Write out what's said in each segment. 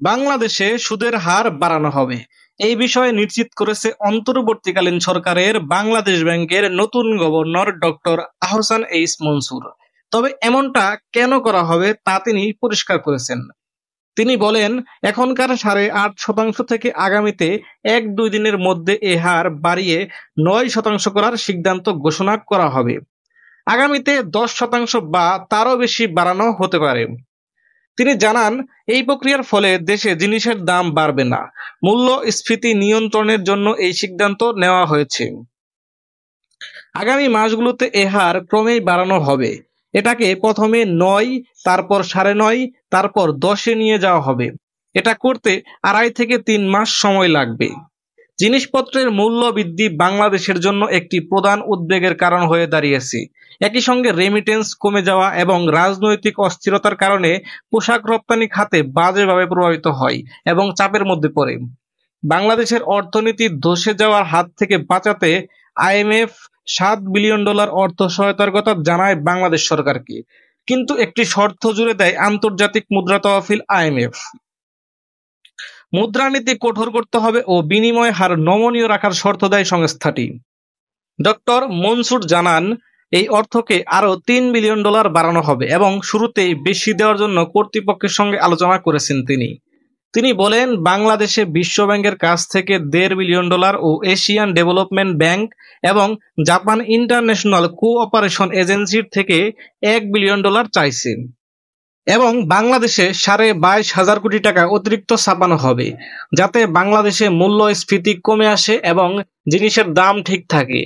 বাংলাদেশে সুদের হার বাড়ানো হবে। এই বিষয়ে নিশ্চিত করেছে অন্তর্বর্তীকালীন সরকারের বাংলাদেশ ব্যাংকের নতুন governor doctor Ahsan H Mansur. তবে এমনটা কেন করা হবে তা তিনি পরিষ্কার করেছেন। তিনি বলেন, এখনকার 8.5% থেকে আগামীতে 1-2 দিনের মধ্যে এ হার বাড়িয়ে 9% করার সিদ্ধান্ত ঘোষণা করা হবে। আগামীতে 10% বা তারও বেশি বাড়ানো হতে পারে। তিনি জানান, এই প্রক্রিয়ার ফলে দেশে জিনিসের দাম বাড়বে না। মূল্যস্ফীতি নিয়ন্ত্রণের জন্য এই সিদ্ধান্ত নেওয়া হয়েছে। আগামী মাসগুলোতে এ হার ক্রমেই বাড়ানো হবে। এটাকে প্রথমে 9, তারপর 9.5, তারপর 10-এ নিয়ে যাওয়া হবে। এটা করতে 2.5 থেকে 3 মাস সময় লাগবে। জিনিসপত্রের মূল্য বৃদ্ধি বাংলাদেশের জন্য একটি প্রধান উদ্বেগের কারণ হয়ে দাঁড়িয়েছে। একই সঙ্গে রেমিটেন্স কমে যাওয়া এবং রাজনৈতিক অস্থিরতার কারণে পোশাক রপ্তানি খাতে বাজেভাবে প্রভাবিত হয় এবং চাপের মধ্যে পড়ে। বাংলাদেশের অর্থনীতি ধসে যাওয়ার হাত থেকে বাঁচাতে আইএমএফ $7 বিলিয়ন অর্থ সহায়তার কথা জানায় বাংলাদেশ সরকারকে, কিন্তু একটি শর্ত জুড়ে দেয় আন্তর্জাতিক মুদ্রা তহবিল আইএমএফ। মুদ্রানীতি কঠোর করতে হবে ও বিনিময় হার নমনীয় রাখার শর্ত দেয় সংস্থাটি। ডক্টর মনসুর জানান, এই অর্থকে আরও $3 বিলিয়ন বাড়ানো হবে এবং শুরুতেই বেশি দেওয়ার জন্য কর্তৃপক্ষের সঙ্গে আলোচনা করেছেন তিনি বলেন, বাংলাদেশে বিশ্বব্যাংকের কাছ থেকে $1.5 বিলিয়ন ও এশিয়ান ডেভেলপমেন্ট ব্যাংক এবং জাপান ইন্টারন্যাশনাল কোঅপারেশন এজেন্সির থেকে $1 বিলিয়ন চাইছে এবং বাংলাদেশে 22,500 কোটি টাকা অতিরিক্ত ছাপানো হবে, যাতে বাংলাদেশে মূল্যস্ফীতি কমে আসে এবং জিনিসের দাম ঠিক থাকে।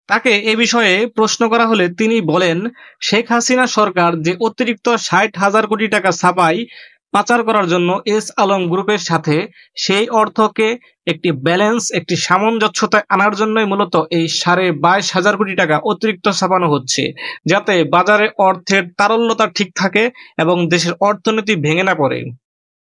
তাকে এ বিষয়ে প্রশ্ন করা হলে তিনি বলেন, শেখ হাসিনা সরকার যে অতিরিক্ত 60,000 কোটি টাকা ছাপায় পাচার করার জন্য এস আলম গ্রুপের সাথে, সেই অর্থকে একটি সামঞ্জস্যতায় আনার জন্যই মূলত এই 22,500 কোটি টাকা অতিরিক্ত ছাপানো হচ্ছে, যাতে বাজারে অর্থের তারল্যতা ঠিক থাকে এবং দেশের অর্থনীতি ভেঙে না পড়ে।